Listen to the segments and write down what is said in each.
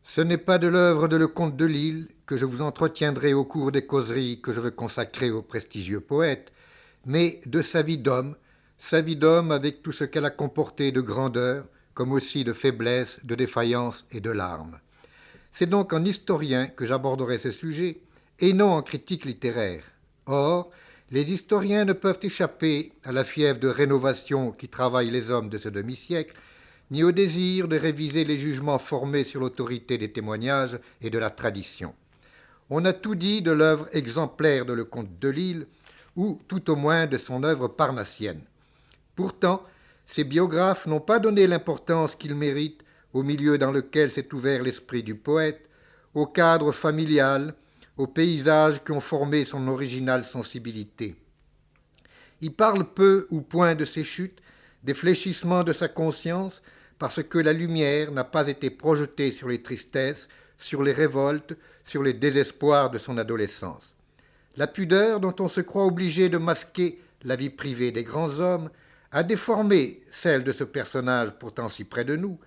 Ce n'est pas de l'œuvre de Lecomte de Lisle que je vous entretiendrai au cours des causeries que je veux consacrer au prestigieux poète, mais de sa vie d'homme avec tout ce qu'elle a comporté de grandeur, comme aussi de faiblesse, de défaillance et de larmes. C'est donc en historien que j'aborderai ce sujet, et non en critique littéraire. Or, les historiens ne peuvent échapper à la fièvre de rénovation qui travaille les hommes de ce demi-siècle, ni au désir de réviser les jugements formés sur l'autorité des témoignages et de la tradition. On a tout dit de l'œuvre exemplaire de Lecomte de Lisle, ou tout au moins de son œuvre parnassienne. Pourtant, ses biographes n'ont pas donné l'importance qu'il mérite au milieu dans lequel s'est ouvert l'esprit du poète, au cadre familial, aux paysages qui ont formé son originale sensibilité. Il parle peu ou point de ses chutes, des fléchissements de sa conscience, parce que la lumière n'a pas été projetée sur les tristesses, sur les révoltes, sur les désespoirs de son adolescence. La pudeur dont on se croit obligé de masquer la vie privée des grands hommes a déformé celle de ce personnage pourtant si près de nous,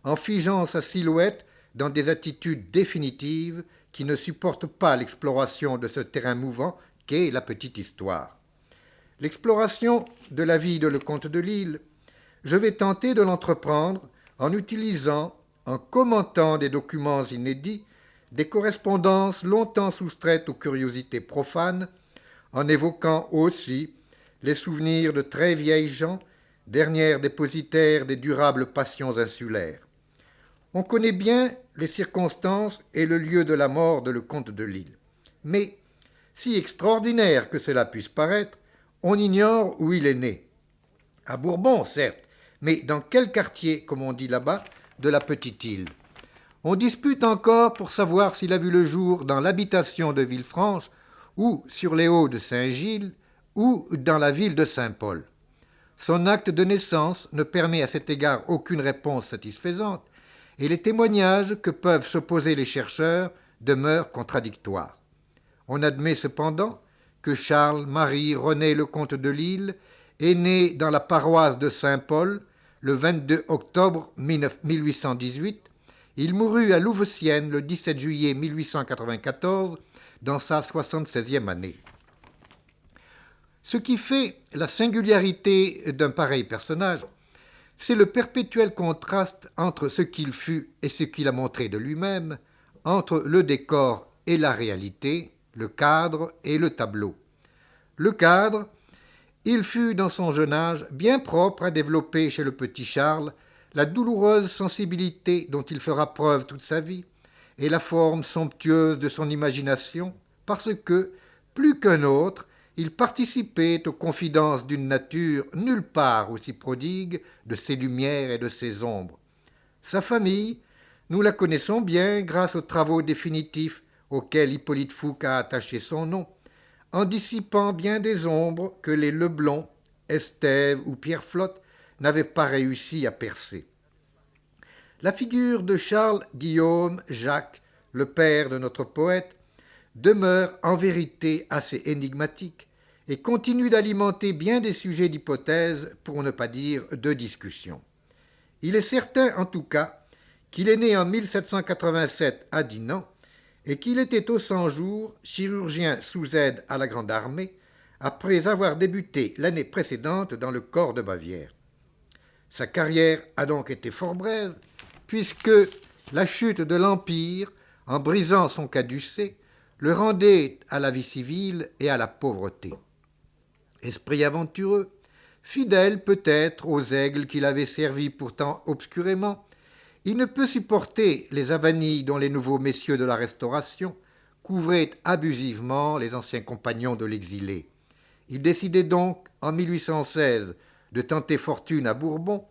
en figeant sa silhouette dans des attitudes définitives qui ne supportent pas l'exploration de ce terrain mouvant qu'est la petite histoire. L'exploration de la vie de Lecomte de Lisle, je vais tenter de l'entreprendre en utilisant, en commentant des documents inédits, des correspondances longtemps soustraites aux curiosités profanes, en évoquant aussi les souvenirs de très vieilles gens, dernières dépositaires des durables passions insulaires. On connaît bien les circonstances et le lieu de la mort de Lecomte de Lisle. Mais, si extraordinaire que cela puisse paraître, on ignore où il est né. À Bourbon, certes, mais dans quel quartier, comme on dit là-bas, de la petite île? On dispute encore pour savoir s'il a vu le jour dans l'habitation de Villefranche, ou sur les hauts de Saint-Gilles, ou dans la ville de Saint-Paul. Son acte de naissance ne permet à cet égard aucune réponse satisfaisante, et les témoignages que peuvent s'opposer les chercheurs demeurent contradictoires. On admet cependant que Charles-Marie René Lecomte de Lisle est né dans la paroisse de Saint-Paul le 22 octobre 1818. Il mourut à Louveciennes le 17 juillet 1894 dans sa 76e année. Ce qui fait la singularité d'un pareil personnage, c'est le perpétuel contraste entre ce qu'il fut et ce qu'il a montré de lui-même, entre le décor et la réalité, le cadre et le tableau. Le cadre, il fut dans son jeune âge bien propre à développer chez le petit Charles la douloureuse sensibilité dont il fera preuve toute sa vie, et la forme somptueuse de son imagination, parce que, plus qu'un autre, il participait aux confidences d'une nature nulle part aussi prodigue de ses lumières et de ses ombres. Sa famille, nous la connaissons bien grâce aux travaux définitifs auxquels Hippolyte Fouque a attaché son nom, en dissipant bien des ombres que les Leblond, Estève ou Pierre Flotte n'avaient pas réussi à percer. La figure de Charles Guillaume Jacques, le père de notre poète, demeure en vérité assez énigmatique et continue d'alimenter bien des sujets d'hypothèse, pour ne pas dire de discussion. Il est certain, en tout cas, qu'il est né en 1787 à Dinan et qu'il était au 100 jours chirurgien sous aide à la Grande Armée, après avoir débuté l'année précédente dans le corps de Bavière. Sa carrière a donc été fort brève, puisque la chute de l'Empire, en brisant son caducée, le rendait à la vie civile et à la pauvreté. Esprit aventureux, fidèle peut-être aux aigles qu'il avait servis pourtant obscurément, il ne peut supporter les avanies dont les nouveaux messieurs de la Restauration couvraient abusivement les anciens compagnons de l'exilé. Il décidait donc, en 1816, de tenter fortune à Bourbon,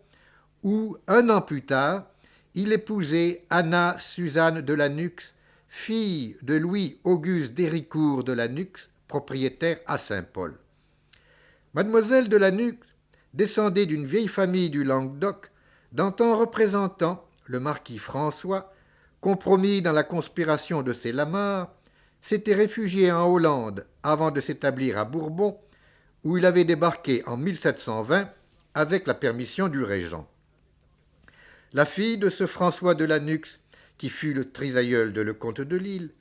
où, un an plus tard, il épousait Anna Suzanne de Lanux, fille de Louis-Auguste d'Héricourt de Lanux, propriétaire à Saint-Paul. Mademoiselle de Lanux descendait d'une vieille famille du Languedoc, dont un représentant, le marquis François, compromis dans la conspiration de ces Lamarre, s'était réfugié en Hollande avant de s'établir à Bourbon, où il avait débarqué en 1720 avec la permission du régent. La fille de ce François de Lanux, qui fut le trisaïeul de Lecomte de Lille,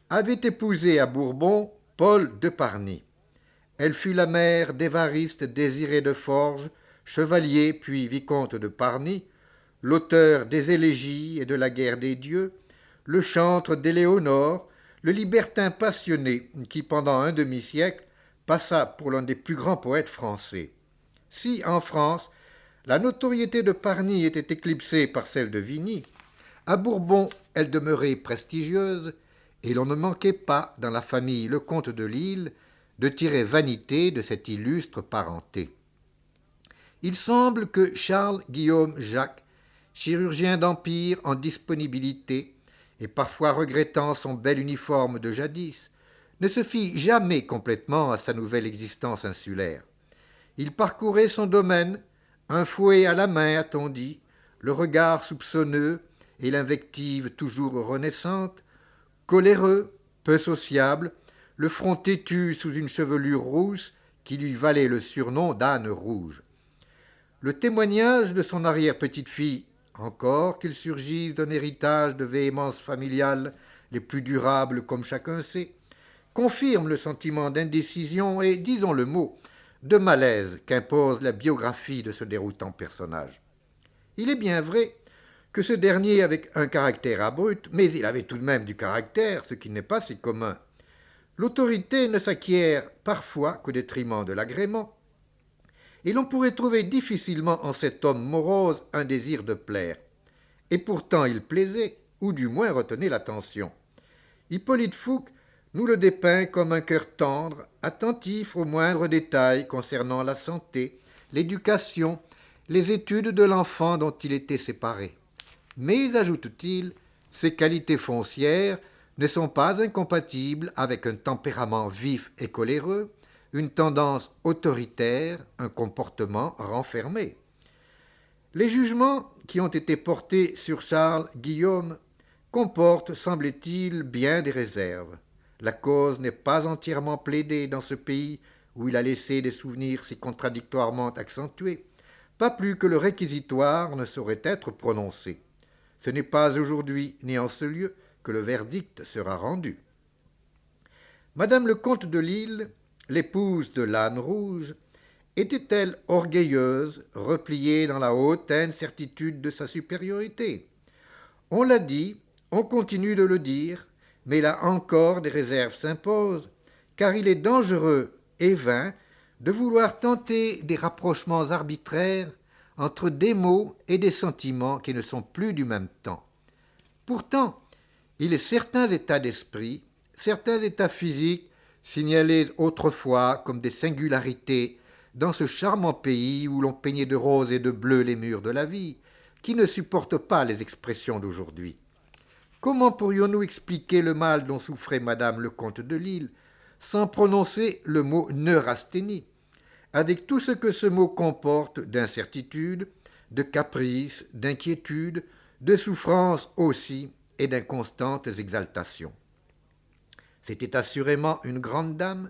avait épousé à Bourbon Paul de Parny. Elle fut la mère d'Évariste Désiré de Forges, chevalier puis vicomte de Parny, l'auteur des élégies et de la guerre des dieux, le chantre d'Éléonore, le libertin passionné qui, pendant un demi-siècle, passa pour l'un des plus grands poètes français. Si, en France, la notoriété de Parny était éclipsée par celle de Vigny, à Bourbon, elle demeurait prestigieuse, et l'on ne manquait pas, dans la famille Lecomte de Lille, de tirer vanité de cette illustre parenté. Il semble que Charles Guillaume Jacques, chirurgien d'Empire en disponibilité, et parfois regrettant son bel uniforme de jadis, ne se fit jamais complètement à sa nouvelle existence insulaire. Il parcourait son domaine, un fouet à la main, a-t-on dit, le regard soupçonneux et l'invective toujours renaissante, coléreux, peu sociable, le front têtu sous une chevelure rousse qui lui valait le surnom d'âne rouge. Le témoignage de son arrière-petite-fille, encore qu'il surgisse d'un héritage de véhémence familiale les plus durables comme chacun sait, confirme le sentiment d'indécision et, disons le mot, de malaise qu'impose la biographie de ce déroutant personnage. Il est bien vrai que ce dernier avait un caractère abrupt, mais il avait tout de même du caractère, ce qui n'est pas si commun. L'autorité ne s'acquiert parfois qu'au détriment de l'agrément, et l'on pourrait trouver difficilement en cet homme morose un désir de plaire. Et pourtant il plaisait, ou du moins retenait l'attention. Hippolyte Fouque nous le dépeint comme un cœur tendre, attentif aux moindres détails concernant la santé, l'éducation, les études de l'enfant dont il était séparé. Mais, ajoute-t-il, ces qualités foncières ne sont pas incompatibles avec un tempérament vif et coléreux, une tendance autoritaire, un comportement renfermé. Les jugements qui ont été portés sur Charles Guillaume comportent, semble-t-il, bien des réserves. La cause n'est pas entièrement plaidée dans ce pays où il a laissé des souvenirs si contradictoirement accentués, pas plus que le réquisitoire ne saurait être prononcé. Ce n'est pas aujourd'hui ni en ce lieu que le verdict sera rendu. Madame le comte de Lille, l'épouse de l'âne rouge, était-elle orgueilleuse, repliée dans la hautaine certitude de sa supériorité? On l'a dit, on continue de le dire, mais là encore des réserves s'imposent, car il est dangereux et vain de vouloir tenter des rapprochements arbitraires entre des mots et des sentiments qui ne sont plus du même temps. Pourtant, il est certains états d'esprit, certains états physiques, signalés autrefois comme des singularités dans ce charmant pays où l'on peignait de rose et de bleu les murs de la vie, qui ne supportent pas les expressions d'aujourd'hui. Comment pourrions-nous expliquer le mal dont souffrait Madame le comte de Lille sans prononcer le mot neurasthénie, avec tout ce que ce mot comporte d'incertitude, de caprice, d'inquiétude, de souffrance aussi et d'inconstantes exaltations. C'était assurément une grande dame,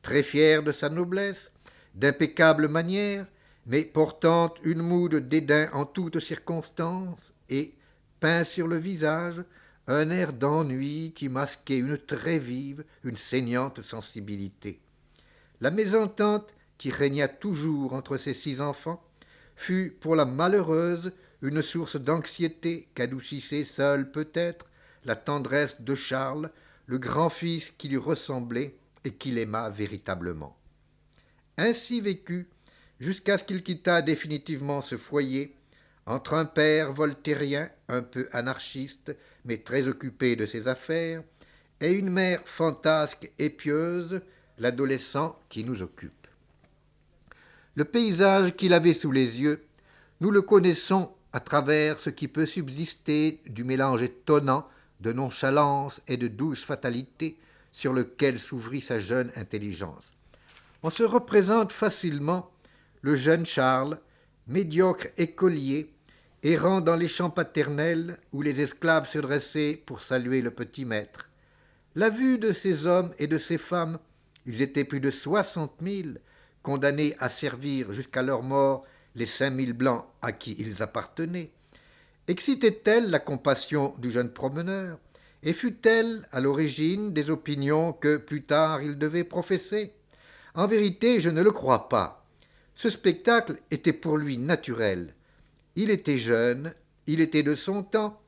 très fière de sa noblesse, d'impeccable manière, mais portant une moue de dédain en toutes circonstances et, peint sur le visage, un air d'ennui qui masquait une très vive, une saignante sensibilité. La mésentente qui régna toujours entre ces 6 enfants fut pour la malheureuse une source d'anxiété qu'adoucissait seule peut-être la tendresse de Charles, le grand-fils qui lui ressemblait et qui l'aima véritablement. Ainsi vécut, jusqu'à ce qu'il quittât définitivement ce foyer, entre un père voltairien, un peu anarchiste, mais très occupé de ses affaires, et une mère fantasque et pieuse, l'adolescent qui nous occupe. Le paysage qu'il avait sous les yeux, nous le connaissons à travers ce qui peut subsister du mélange étonnant de nonchalance et de douce fatalité sur lequel s'ouvrit sa jeune intelligence. On se représente facilement le jeune Charles, médiocre écolier, errant dans les champs paternels où les esclaves se dressaient pour saluer le petit maître. La vue de ces hommes et de ces femmes, ils étaient plus de 60 000, condamnés à servir jusqu'à leur mort les 5 000 blancs à qui ils appartenaient, Excitait-elle la compassion du jeune promeneur et fut-elle à l'origine des opinions que plus tard il devait professer? En vérité, je ne le crois pas. Ce spectacle était pour lui naturel. Il était jeune, il était de son temps,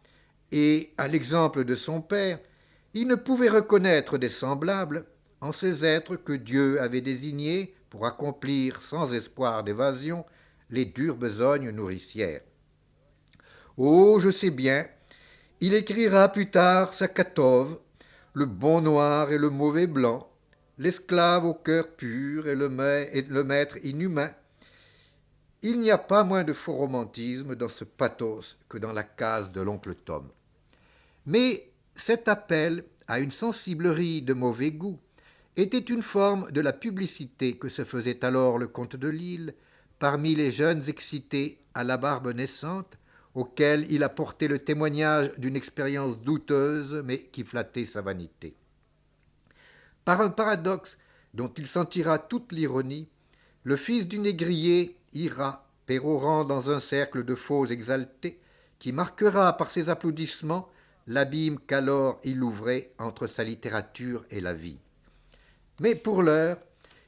et, à l'exemple de son père, il ne pouvait reconnaître des semblables en ces êtres que Dieu avait désignés pour accomplir sans espoir d'évasion les dures besognes nourricières. Oh, je sais bien, il écrira plus tard sa Katov, le bon noir et le mauvais blanc, l'esclave au cœur pur et le maître inhumain. Il n'y a pas moins de faux romantisme dans ce pathos que dans la case de l'oncle Tom. Mais cet appel à une sensiblerie de mauvais goût était une forme de la publicité que se faisait alors le comte de Lille parmi les jeunes excités à la barbe naissante, auxquels il apportait le témoignage d'une expérience douteuse mais qui flattait sa vanité. Par un paradoxe dont il sentira toute l'ironie, le fils du négrier ira pérorant dans un cercle de faux exaltés qui marquera par ses applaudissements l'abîme qu'alors il ouvrait entre sa littérature et la vie. Mais pour l'heure,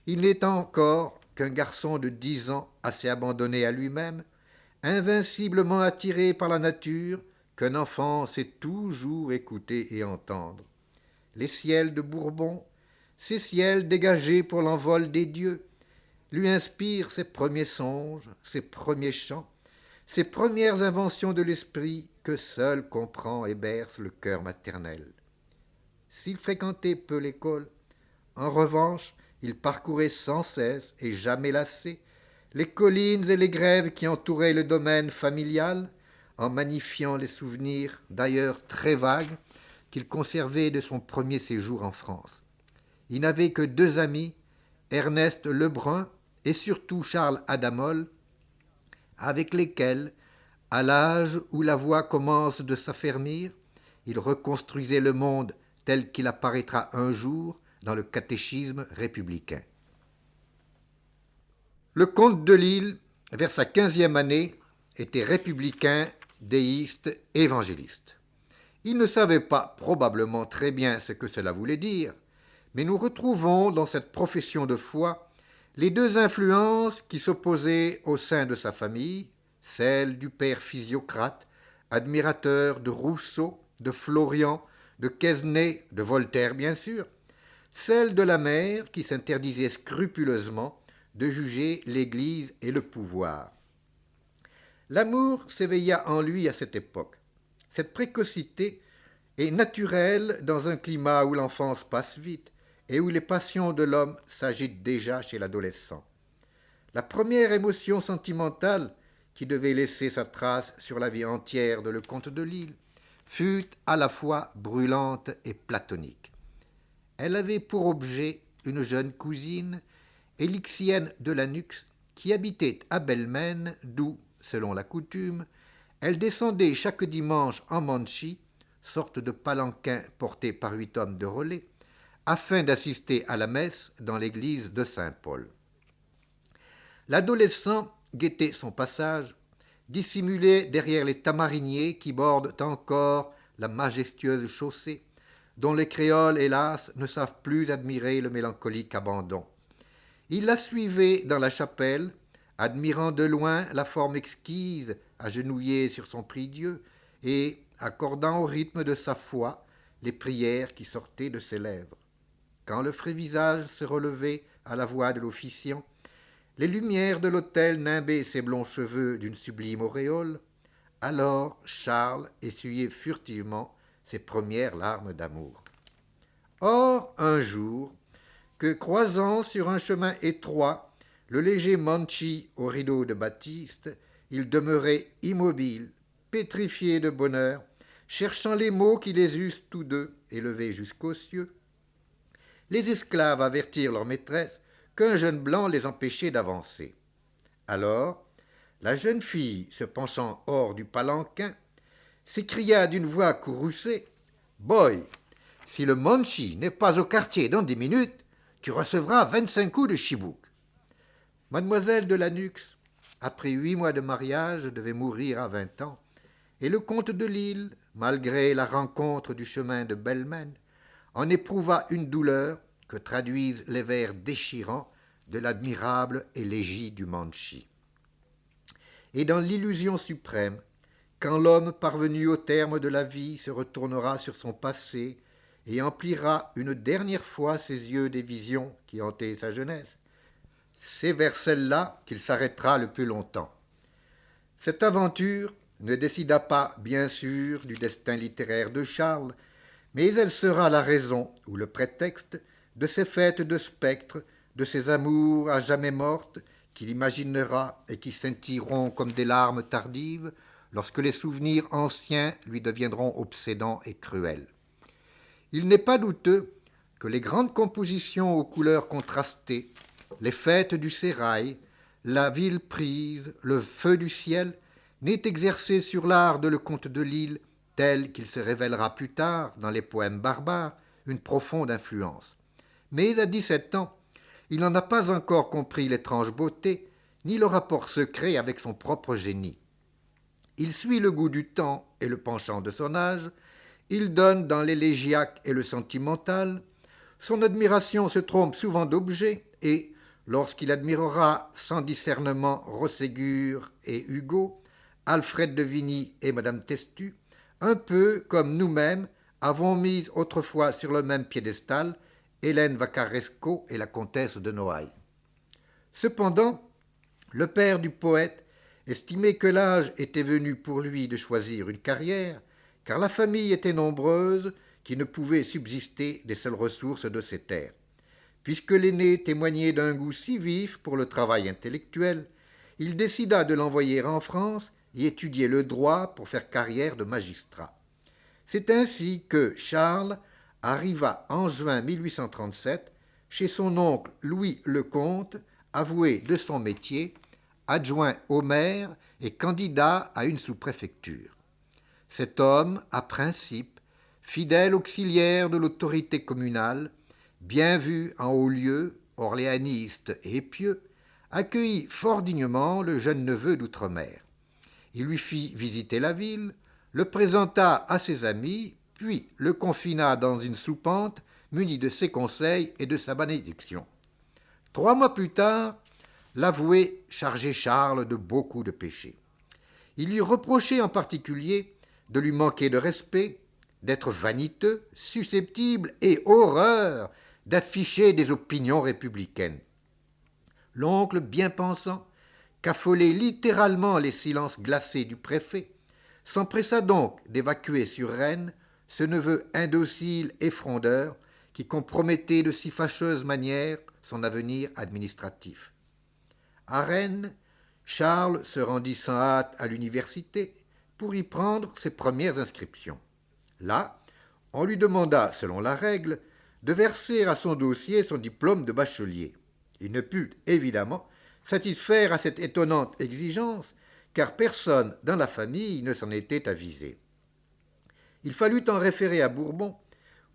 il n'est encore qu'un garçon de 10 ans assez abandonné à lui-même, invinciblement attiré par la nature, qu'un enfant sait toujours écouter et entendre. Les ciels de Bourbon, ces ciels dégagés pour l'envol des dieux, lui inspirent ses premiers songes, ses premiers chants, ces premières inventions de l'esprit que seul comprend et berce le cœur maternel. S'il fréquentait peu l'école, en revanche, il parcourait sans cesse et jamais lassé les collines et les grèves qui entouraient le domaine familial, en magnifiant les souvenirs, d'ailleurs très vagues, qu'il conservait de son premier séjour en France. Il n'avait que 2 amis, Ernest Lebrun et surtout Charles Adamol, avec lesquels, à l'âge où la voix commence de s'affermir, il reconstruisait le monde tel qu'il apparaîtra un jour dans le catéchisme républicain. Le comte de Lille, vers sa 15e année, était républicain, déiste, évangéliste. Il ne savait pas probablement très bien ce que cela voulait dire, mais nous retrouvons dans cette profession de foi les 2 influences qui s'opposaient au sein de sa famille, celle du père physiocrate, admirateur de Rousseau, de Florian, de Quesnay, de Voltaire bien sûr, celle de la mère qui s'interdisait scrupuleusement de juger l'Église et le pouvoir. L'amour s'éveilla en lui à cette époque. Cette précocité est naturelle dans un climat où l'enfance passe vite et où les passions de l'homme s'agitent déjà chez l'adolescent. La première émotion sentimentale qui devait laisser sa trace sur la vie entière de le comte de Lille fut à la fois brûlante et platonique. Elle avait pour objet une jeune cousine, Élixienne de Lanux, qui habitait à Belmène, d'où, selon la coutume, elle descendait chaque dimanche en manchi, sorte de palanquin porté par 8 hommes de relais, afin d'assister à la messe dans l'église de Saint-Paul. L'adolescent guettait son passage, dissimulé derrière les tamariniers qui bordent encore la majestueuse chaussée, dont les créoles, hélas, ne savent plus admirer le mélancolique abandon. Il la suivait dans la chapelle, admirant de loin la forme exquise, agenouillée sur son prie-dieu, et accordant au rythme de sa foi les prières qui sortaient de ses lèvres. Quand le frais visage se relevait à la voix de l'officiant, les lumières de l'autel nimbaient ses blonds cheveux d'une sublime auréole, alors Charles essuyait furtivement ses premières larmes d'amour. Or, un jour, que croisant sur un chemin étroit le léger manchi au rideau de batiste, il demeurait immobile, pétrifié de bonheur, cherchant les mots qui les eussent tous 2 élevés jusqu'aux cieux. Les esclaves avertirent leur maîtresse qu'un jeune blanc les empêchait d'avancer. Alors, la jeune fille, se penchant hors du palanquin, s'écria d'une voix courroucée « Boy, si le manchi n'est pas au quartier dans 10 minutes, tu recevras 25 coups de chibouk. » Mademoiselle de Lanux, après 8 mois de mariage, devait mourir à 20 ans, Et le comte de Lille, malgré la rencontre du chemin de Belmen, en éprouva une douleur que traduisent les vers déchirants de l'admirable élégie du Manchi. Et dans l'illusion suprême, quand l'homme parvenu au terme de la vie se retournera sur son passé et emplira une dernière fois ses yeux des visions qui hantaient sa jeunesse, c'est vers celle-là qu'il s'arrêtera le plus longtemps. Cette aventure ne décida pas, bien sûr, du destin littéraire de Charles, mais elle sera la raison ou le prétexte de ces fêtes de spectres, de ces amours à jamais mortes qu'il imaginera et qui scintilleront comme des larmes tardives lorsque les souvenirs anciens lui deviendront obsédants et cruels. Il n'est pas douteux que les grandes compositions aux couleurs contrastées, les fêtes du sérail, la ville prise, le feu du ciel, n'aient exercé sur l'art de Lecomte de Lille, tel qu'il se révélera plus tard dans les poèmes barbares, une profonde influence. Mais à 17 ans, il n'en a pas encore compris l'étrange beauté, ni le rapport secret avec son propre génie. Il suit le goût du temps et le penchant de son âge, il donne dans l'élégiaque et le sentimental, son admiration se trompe souvent d'objet et, lorsqu'il admirera sans discernement Rosségur et Hugo, Alfred de Vigny et Madame Testu, un peu comme nous-mêmes avons mis autrefois sur le même piédestal Hélène Vaccaresco et la comtesse de Noailles. Cependant, le père du poète estimait que l'âge était venu pour lui de choisir une carrière, car la famille était nombreuse qui ne pouvait subsister des seules ressources de ses terres. Puisque l'aîné témoignait d'un goût si vif pour le travail intellectuel, il décida de l'envoyer en France y étudier le droit pour faire carrière de magistrat. C'est ainsi que Charles arriva en juin 1837 chez son oncle Louis Lecomte, avoué de son métier, adjoint au maire et candidat à une sous-préfecture. Cet homme, à principe, fidèle auxiliaire de l'autorité communale, bien vu en haut lieu, orléaniste et pieux, accueillit fort dignement le jeune neveu d'outre-mer. Il lui fit visiter la ville, le présenta à ses amis, puis le confina dans une soupente munie de ses conseils et de sa bénédiction. 3 mois plus tard, l'avoué chargeait Charles de beaucoup de péchés. Il lui reprochait en particulier de lui manquer de respect, d'être vaniteux, susceptible et horreur d'afficher des opinions républicaines. L'oncle, bien pensant, qu'affolait littéralement les silences glacés du préfet, s'empressa donc d'évacuer sur Rennes ce neveu indocile et frondeur qui compromettait de si fâcheuses manières son avenir administratif. À Rennes, Charles se rendit sans hâte à l'université pour y prendre ses premières inscriptions. Là, on lui demanda, selon la règle, de verser à son dossier son diplôme de bachelier. Il ne put, évidemment, satisfaire à cette étonnante exigence, car personne dans la famille ne s'en était avisé. Il fallut en référer à Bourbon,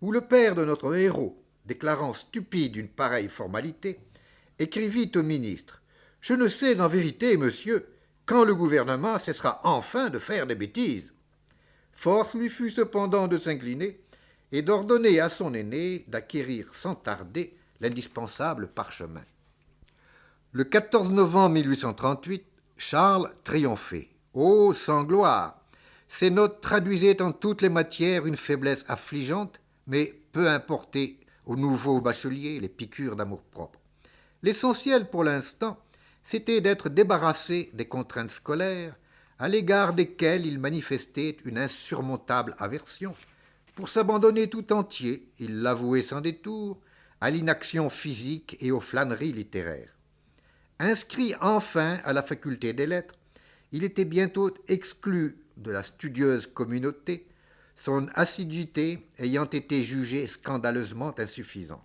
où le père de notre héros, déclarant stupide une pareille formalité, écrivit au ministre « Je ne sais en vérité, monsieur, quand le gouvernement cessera enfin de faire des bêtises. » Force lui fut cependant de s'incliner et d'ordonner à son aîné d'acquérir sans tarder l'indispensable parchemin. Le 14 novembre 1838, Charles triomphait. Oh, sans gloire! Ses notes traduisaient en toutes les matières une faiblesse affligeante, mais peu importait aux nouveaux bacheliers les piqûres d'amour-propre. L'essentiel pour l'instant, c'était d'être débarrassé des contraintes scolaires, à l'égard desquelles il manifestait une insurmontable aversion, pour s'abandonner tout entier, il l'avouait sans détour, à l'inaction physique et aux flâneries littéraires. Inscrit enfin à la faculté des lettres, il était bientôt exclu de la studieuse communauté, son assiduité ayant été jugée scandaleusement insuffisante.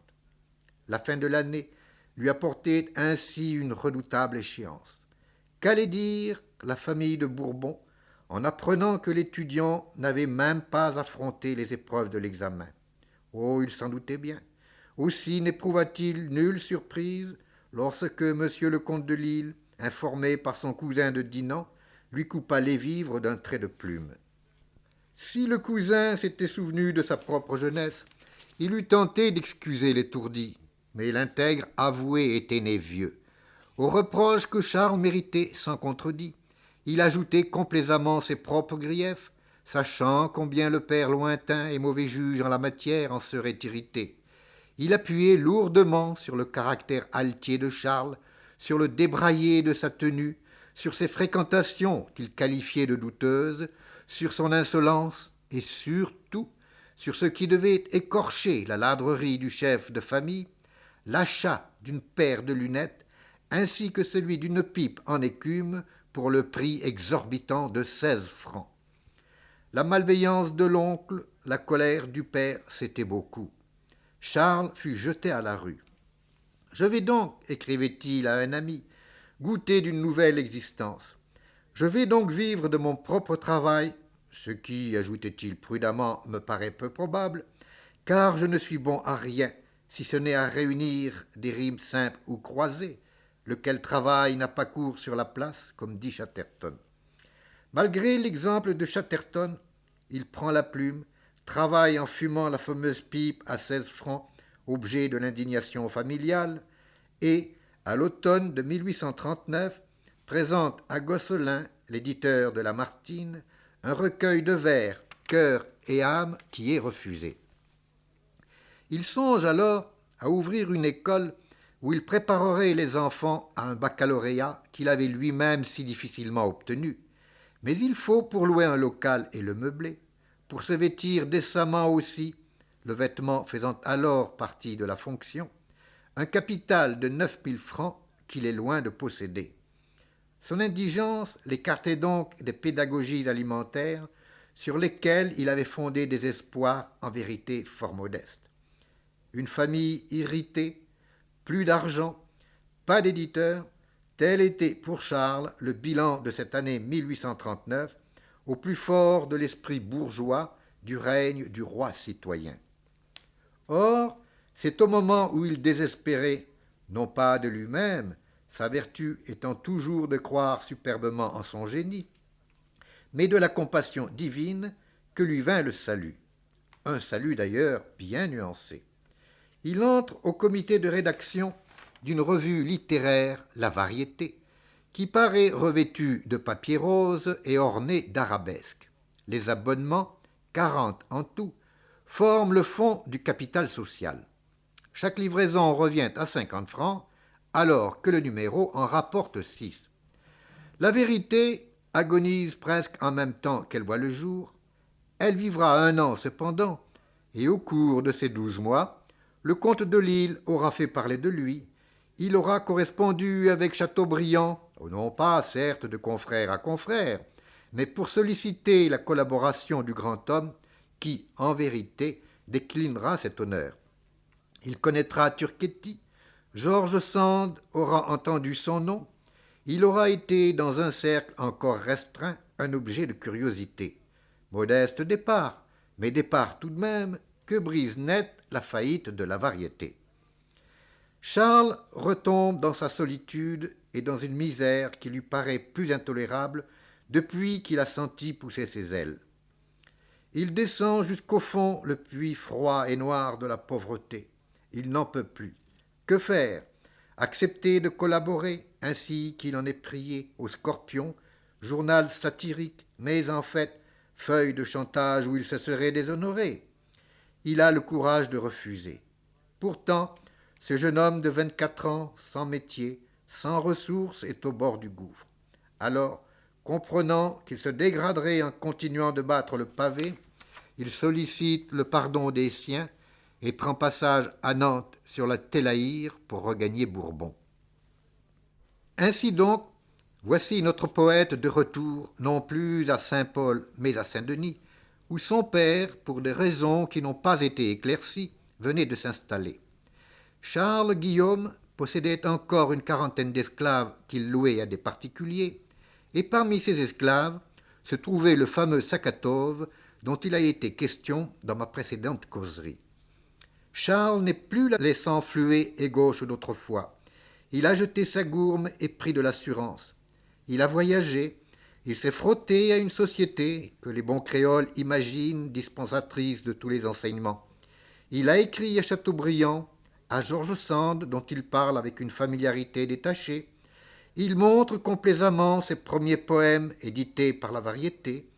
La fin de l'année lui apportait ainsi une redoutable échéance. Qu'allait dire la famille de Bourbon en apprenant que l'étudiant n'avait même pas affronté les épreuves de l'examen? Oh, il s'en doutait bien. Aussi n'éprouva-t-il nulle surprise lorsque M. le comte de Lille, informé par son cousin de Dinan, lui coupa les vivres d'un trait de plume. Si le cousin s'était souvenu de sa propre jeunesse, il eût tenté d'excuser l'étourdi, mais l'intègre avoué était né vieux. Aux reproches que Charles méritait sans contredit, il ajoutait complaisamment ses propres griefs, sachant combien le père lointain et mauvais juge en la matière en serait irrité. Il appuyait lourdement sur le caractère altier de Charles, sur le débraillé de sa tenue, sur ses fréquentations qu'il qualifiait de douteuses, sur son insolence et surtout sur ce qui devait écorcher la ladrerie du chef de famille, l'achat d'une paire de lunettes ainsi que celui d'une pipe en écume pour le prix exorbitant de 16 francs. La malveillance de l'oncle, la colère du père, c'était beaucoup. Charles fut jeté à la rue. Je vais donc, écrivait-il à un ami, goûter d'une nouvelle existence. Je vais donc vivre de mon propre travail, ce qui, ajoutait-il prudemment, me paraît peu probable, car je ne suis bon à rien, si ce n'est à réunir des rimes simples ou croisées, lequel travail n'a pas cours sur la place, comme dit Chatterton. Malgré l'exemple de Chatterton, il prend la plume, travaille en fumant la fameuse pipe à 16 francs, objet de l'indignation familiale, et, à l'automne de 1839, présente à Gosselin, l'éditeur de Lamartine, un recueil de vers, cœur et âme, qui est refusé. Il songe alors à ouvrir une école où il préparerait les enfants à un baccalauréat qu'il avait lui-même si difficilement obtenu. Mais il faut, pour louer un local et le meubler, pour se vêtir décemment aussi, le vêtement faisant alors partie de la fonction, un capital de 9 000 francs qu'il est loin de posséder. Son indigence l'écartait donc des pédagogies alimentaires sur lesquelles il avait fondé des espoirs en vérité fort modestes. Une famille irritée, plus d'argent, pas d'éditeur, tel était pour Charles le bilan de cette année 1839, au plus fort de l'esprit bourgeois du règne du roi citoyen. Or, c'est au moment où il désespérait, non pas de lui-même, sa vertu étant toujours de croire superbement en son génie, mais de la compassion divine, que lui vint le salut. Un salut d'ailleurs bien nuancé. Il entre au comité de rédaction d'une revue littéraire, La Variété, qui paraît revêtue de papier rose et ornée d'arabesques. Les abonnements, 40 en tout, forment le fond du capital social. Chaque livraison revient à 50 francs, alors que le numéro en rapporte 6. La Vérité agonise presque en même temps qu'elle voit le jour. Elle vivra 1 an cependant, et au cours de ces 12 mois, le comte de Lille aura fait parler de lui. Il aura correspondu avec Chateaubriand, non pas certes de confrère à confrère, mais pour solliciter la collaboration du grand homme qui, en vérité, déclinera cet honneur. Il connaîtra Turquetti, George Sand aura entendu son nom, il aura été, dans un cercle encore restreint, un objet de curiosité. Modeste départ, mais départ tout de même, que brise net la faillite de La Variété. Charles retombe dans sa solitude et dans une misère qui lui paraît plus intolérable depuis qu'il a senti pousser ses ailes. Il descend jusqu'au fond le puits froid et noir de la pauvreté. Il n'en peut plus. Que faire? Accepter de collaborer, ainsi qu'il en est prié, au Scorpion, journal satirique, mais en fait, feuille de chantage où il se serait déshonoré. Il a le courage de refuser. Pourtant, ce jeune homme de 24 ans, sans métier, sans ressources, est au bord du gouffre. Alors, comprenant qu'il se dégraderait en continuant de battre le pavé, il sollicite le pardon des siens et prend passage à Nantes sur la Télaïre pour regagner Bourbon. Ainsi donc, voici notre poète de retour, non plus à Saint-Paul, mais à Saint-Denis, où son père, pour des raisons qui n'ont pas été éclaircies, venait de s'installer. Charles Guillaume possédait encore une quarantaine d'esclaves qu'il louait à des particuliers, et parmi ces esclaves se trouvait le fameux Sakhatov dont il a été question dans ma précédente causerie. Charles n'est plus laissant fluet et gauche d'autrefois. Il a jeté sa gourme et pris de l'assurance. Il a voyagé, Il s'est frotté à une société que les bons créoles imaginent dispensatrice de tous les enseignements. Il a écrit à Chateaubriand, à George Sand, dont il parle avec une familiarité détachée. Il montre complaisamment ses premiers poèmes édités par la Variété.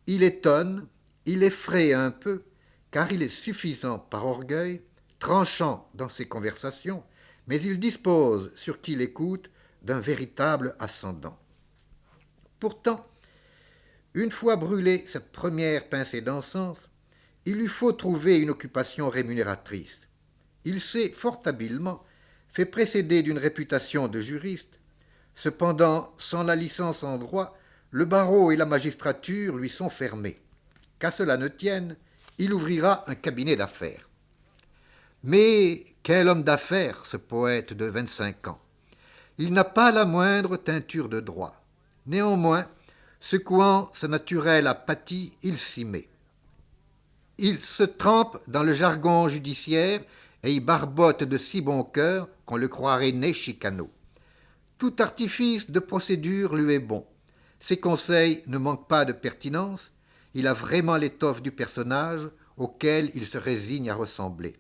Il étonne, il effraie un peu, car il est suffisant par orgueil, tranchant dans ses conversations, mais il dispose, sur qui l'écoute, d'un véritable ascendant. Pourtant, une fois brûlée cette première pincée d'encens, il lui faut trouver une occupation rémunératrice. Il s'est, fort habilement, fait précéder d'une réputation de juriste. Cependant, sans la licence en droit, le barreau et la magistrature lui sont fermés. Qu'à cela ne tienne, il ouvrira un cabinet d'affaires. Mais quel homme d'affaires, ce poète de 25 ans. Il n'a pas la moindre teinture de droit. Néanmoins, secouant sa naturelle apathie, il s'y met. Il se trempe dans le jargon judiciaire et y barbote de si bon cœur qu'on le croirait né chicano. Tout artifice de procédure lui est bon. Ses conseils ne manquent pas de pertinence. Il a vraiment l'étoffe du personnage auquel il se résigne à ressembler.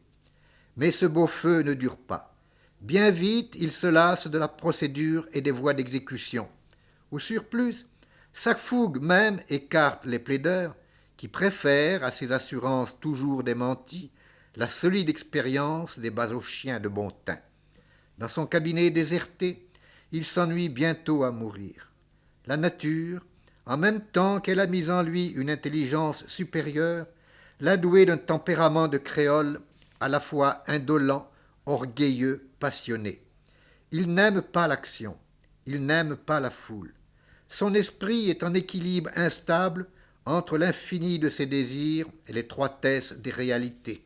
Mais ce beau feu ne dure pas. Bien vite, il se lasse de la procédure et des voies d'exécution. Au surplus, sa fougue même écarte les plaideurs qui préfèrent à ces assurances toujours démenties la solide expérience des basochiens de bon teint. Dans son cabinet déserté, il s'ennuie bientôt à mourir. La nature, en même temps qu'elle a mis en lui une intelligence supérieure, l'a doué d'un tempérament de créole à la fois indolent, orgueilleux, passionné. Il n'aime pas l'action, il n'aime pas la foule. Son esprit est en équilibre instable entre l'infini de ses désirs et l'étroitesse des réalités.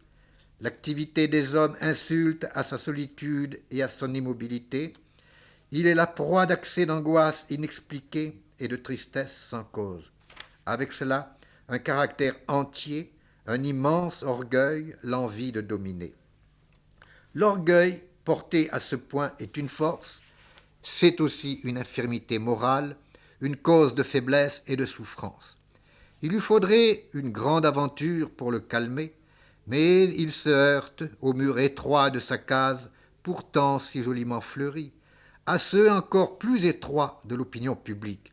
L'activité des hommes insulte à sa solitude et à son immobilité. Il est la proie d'accès d'angoisse inexpliquée et de tristesse sans cause. Avec cela, un caractère entier, un immense orgueil, l'envie de dominer. L'orgueil, porté à ce point, est une force, c'est aussi une infirmité morale, une cause de faiblesse et de souffrance. Il lui faudrait une grande aventure pour le calmer, mais il se heurte au mur étroit de sa case, pourtant si joliment fleurie, à ceux encore plus étroits de l'opinion publique.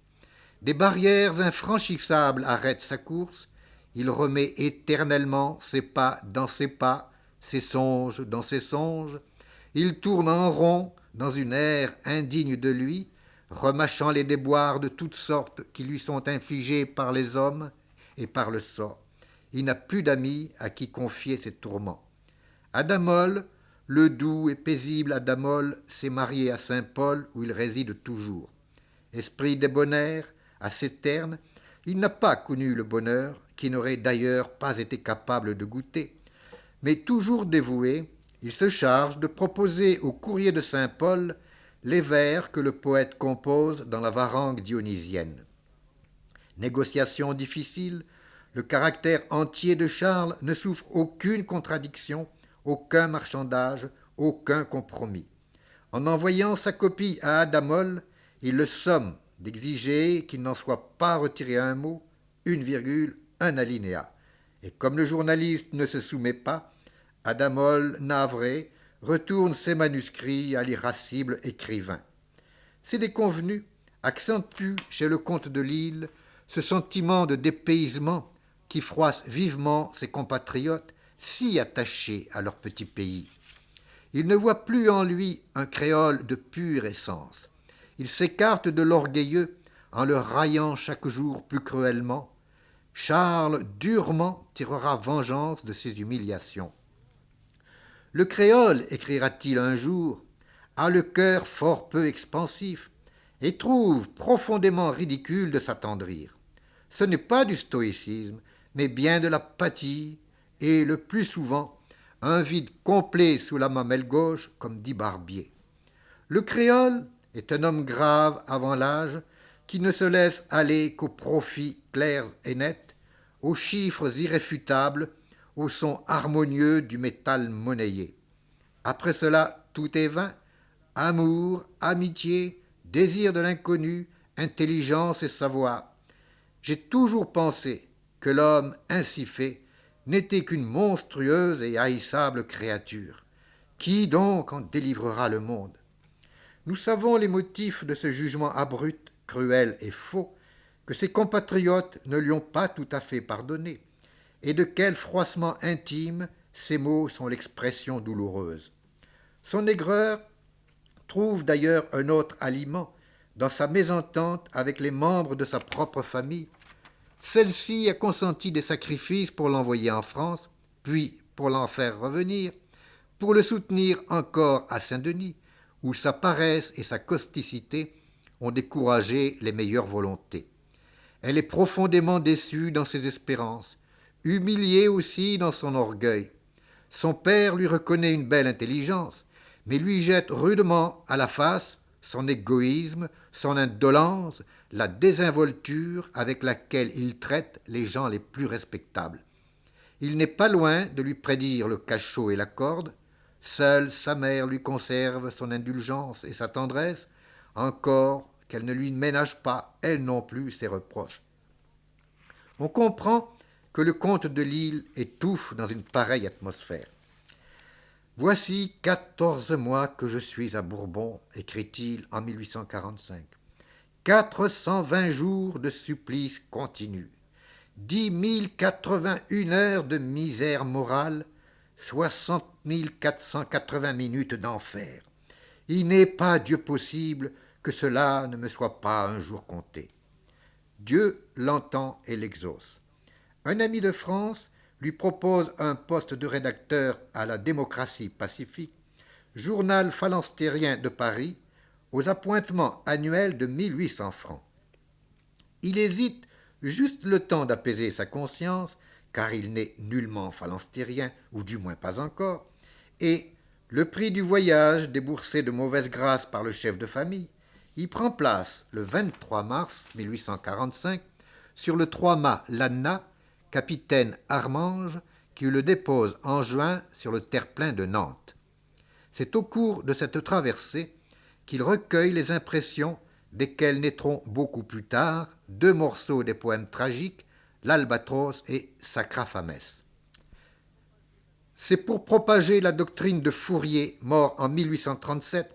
Des barrières infranchissables arrêtent sa course, il remet éternellement ses pas dans ses pas, ses songes dans ses songes, il tourne en rond dans une ère indigne de lui, remâchant les déboires de toutes sortes qui lui sont infligés par les hommes et par le sort. Il n'a plus d'amis à qui confier ses tourments. Adamol, le doux et paisible Adamol, s'est marié à Saint-Paul où il réside toujours. Esprit débonnaire, assez terne, il n'a pas connu le bonheur, qui n'aurait d'ailleurs pas été capable de goûter. Mais toujours dévoué, il se charge de proposer au courrier de Saint-Paul les vers que le poète compose dans la varangue dionysienne. Négociation difficile, le caractère entier de Charles ne souffre aucune contradiction, aucun marchandage, aucun compromis. En envoyant sa copie à Adamol, il le somme d'exiger qu'il n'en soit pas retiré un mot, une virgule, un alinéa. Et comme le journaliste ne se soumet pas, Adamol, navré, retourne ses manuscrits à l'irascible écrivain. Ces déconvenus accentuent chez le comte de Lille ce sentiment de dépaysement qui froisse vivement ses compatriotes si attachés à leur petit pays. Il ne voit plus en lui un créole de pure essence. Il s'écarte de l'orgueilleux en le raillant chaque jour plus cruellement. Charles durement tirera vengeance de ses humiliations. Le créole, écrira-t-il un jour, a le cœur fort peu expansif et trouve profondément ridicule de s'attendrir. Ce n'est pas du stoïcisme, mais bien de l'apathie et, le plus souvent, un vide complet sous la mamelle gauche, comme dit Barbier. Le créole est un homme grave avant l'âge qui ne se laisse aller qu'aux profits clairs et nets, aux chiffres irréfutables, au son harmonieux du métal monnayé. Après cela, tout est vain. Amour, amitié, désir de l'inconnu, intelligence et savoir. J'ai toujours pensé que l'homme ainsi fait n'était qu'une monstrueuse et haïssable créature. Qui donc en délivrera le monde? Nous savons les motifs de ce jugement abrupt, cruel et faux, que ses compatriotes ne lui ont pas tout à fait pardonné, et de quel froissement intime ces mots sont l'expression douloureuse. Son aigreur trouve d'ailleurs un autre aliment dans sa mésentente avec les membres de sa propre famille. Celle-ci a consenti des sacrifices pour l'envoyer en France, puis pour l'en faire revenir, pour le soutenir encore à Saint-Denis, où sa paresse et sa causticité ont découragé les meilleures volontés. Elle est profondément déçue dans ses espérances, humiliée aussi dans son orgueil. Son père lui reconnaît une belle intelligence, mais lui jette rudement à la face son égoïsme, son indolence, la désinvolture avec laquelle il traite les gens les plus respectables. Il n'est pas loin de lui prédire le cachot et la corde. Seule sa mère lui conserve son indulgence et sa tendresse, encore qu'elle ne lui ménage pas, elle non plus, ses reproches. On comprend que le comte de Lille étouffe dans une pareille atmosphère. Voici 14 mois que je suis à Bourbon, écrit-il en 1845. 420 jours de supplice continu, 10 081 heures de misère morale, 60 480 minutes d'enfer. Il n'est pas Dieu possible que cela ne me soit pas un jour compté. Dieu l'entend et l'exauce. Un ami de France lui propose un poste de rédacteur à la Démocratie pacifique, journal phalanstérien de Paris, aux appointements annuels de 1800 francs. Il hésite juste le temps d'apaiser sa conscience, car il n'est nullement phalanstérien, ou du moins pas encore, et le prix du voyage, déboursé de mauvaise grâce par le chef de famille, y prend place le 23 mars 1845 sur le trois-mâts L'Anna, capitaine Armange, qui le dépose en juin sur le terre-plein de Nantes. C'est au cours de cette traversée qu'il recueille les impressions desquelles naîtront beaucoup plus tard deux morceaux des poèmes tragiques, l'Albatros et Sacra-Fames. C'est pour propager la doctrine de Fourier, mort en 1837,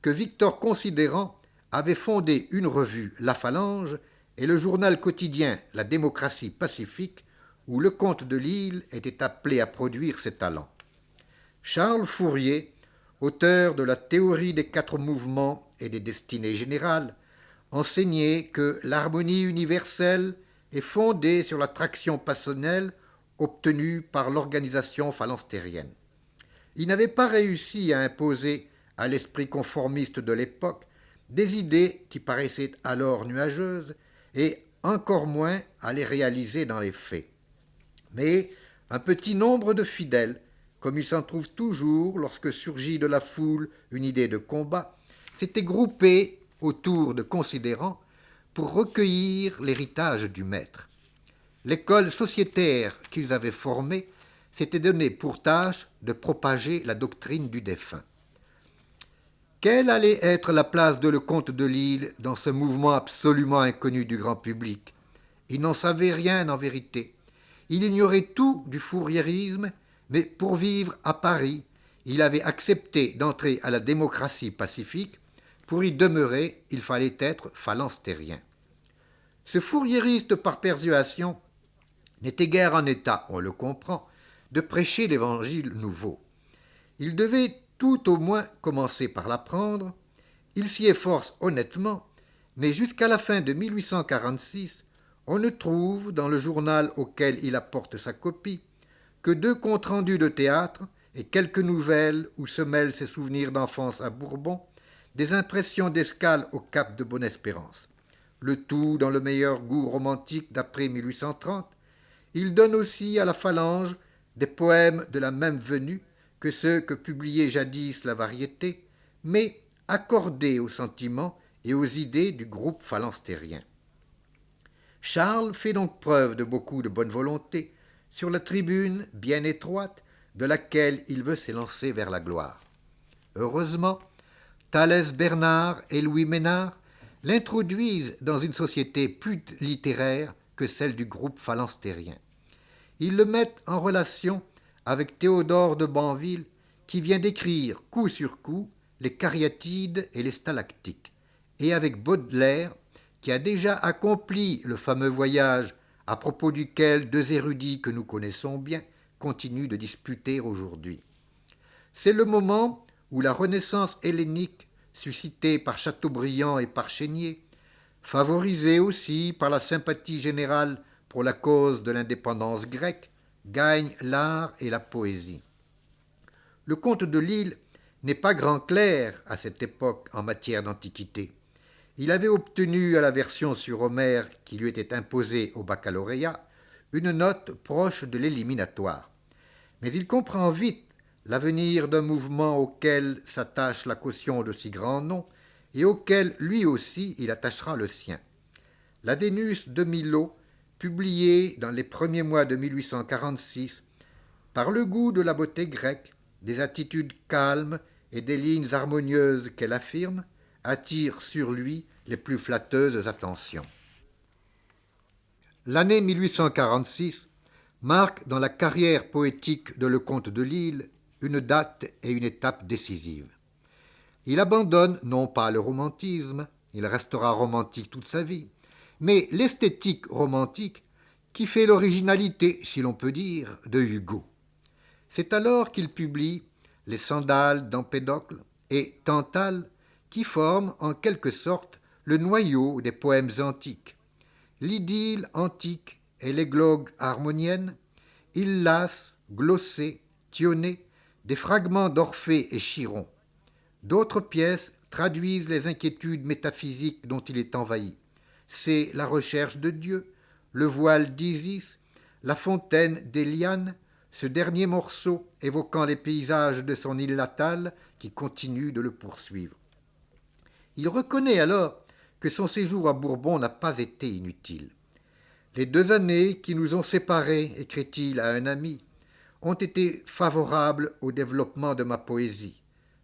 que Victor Considérant avait fondé une revue, La Phalange, et le journal quotidien La Démocratie pacifique, où le comte de Lille était appelé à produire ses talents. Charles Fourier, auteur de la théorie des 4 mouvements et des destinées générales, enseignait que l'harmonie universelle est fondée sur l'attraction passionnelle obtenue par l'organisation phalanstérienne. Il n'avait pas réussi à imposer à l'esprit conformiste de l'époque des idées qui paraissaient alors nuageuses et encore moins à les réaliser dans les faits. Mais un petit nombre de fidèles, comme il s'en trouve toujours lorsque surgit de la foule une idée de combat, s'étaient groupés autour de Considérant pour recueillir l'héritage du maître. L'école sociétaire qu'ils avaient formée s'était donné pour tâche de propager la doctrine du défunt. Quelle allait être la place de le comte de Lille dans ce mouvement absolument inconnu du grand public? Il n'en savait rien en vérité. Il ignorait tout du fouriérisme, mais pour vivre à Paris, il avait accepté d'entrer à la démocratie pacifique. Pour y demeurer, il fallait être phalanstérien. Ce fouriériste par persuasion n'était guère en état, on le comprend, de prêcher l'évangile nouveau. Il devait tout au moins commencer par l'apprendre. Il s'y efforce honnêtement, mais jusqu'à la fin de 1846, on ne trouve, dans le journal auquel il apporte sa copie, que 2 comptes rendus de théâtre et quelques nouvelles où se mêlent ses souvenirs d'enfance à Bourbon, des impressions d'escale au cap de Bonne-Espérance. Le tout dans le meilleur goût romantique d'après 1830. Il donne aussi à la Phalange des poèmes de la même venue que ceux que publiait jadis la Variété, mais accordés aux sentiments et aux idées du groupe phalanstérien. Charles fait donc preuve de beaucoup de bonne volonté sur la tribune bien étroite de laquelle il veut s'élancer vers la gloire. Heureusement, Thalès Bernard et Louis Ménard l'introduisent dans une société plus littéraire que celle du groupe phalanstérien. Ils le mettent en relation avec Théodore de Banville, qui vient d'écrire coup sur coup les cariatides et les stalactiques, et avec Baudelaire, qui a déjà accompli le fameux voyage à propos duquel deux érudits que nous connaissons bien continuent de disputer aujourd'hui. C'est le moment où la Renaissance hellénique, suscitée par Chateaubriand et par Chénier, favorisée aussi par la sympathie générale pour la cause de l'indépendance grecque, gagne l'art et la poésie. Le comte de Lille n'est pas grand clerc à cette époque en matière d'antiquité. Il avait obtenu à la version sur Homère qui lui était imposée au baccalauréat une note proche de l'éliminatoire. Mais il comprend vite l'avenir d'un mouvement auquel s'attache la caution de si grands noms et auquel lui aussi il attachera le sien. L'Adénus de Milo, publié dans les premiers mois de 1846, par le goût de la beauté grecque, des attitudes calmes et des lignes harmonieuses qu'elle affirme, attire sur lui les plus flatteuses attentions. L'année 1846 marque dans la carrière poétique de Lecomte de Lille une date et une étape décisives. Il abandonne non pas le romantisme, il restera romantique toute sa vie, mais l'esthétique romantique qui fait l'originalité, si l'on peut dire, de Hugo. C'est alors qu'il publie Les Sandales d'Empédocle et Tantale, qui forment en quelque sorte le noyau des poèmes antiques. L'idylle antique et l'églogue harmonienne, Illas, Glossée, Thionée, des fragments d'Orphée et Chiron. D'autres pièces traduisent les inquiétudes métaphysiques dont il est envahi. C'est la recherche de Dieu, le voile d'Isis, la fontaine d'Éliane, ce dernier morceau évoquant les paysages de son île natale qui continue de le poursuivre. Il reconnaît alors que son séjour à Bourbon n'a pas été inutile. Les 2 années qui nous ont séparés, écrit-il à un ami, ont été favorables au développement de ma poésie.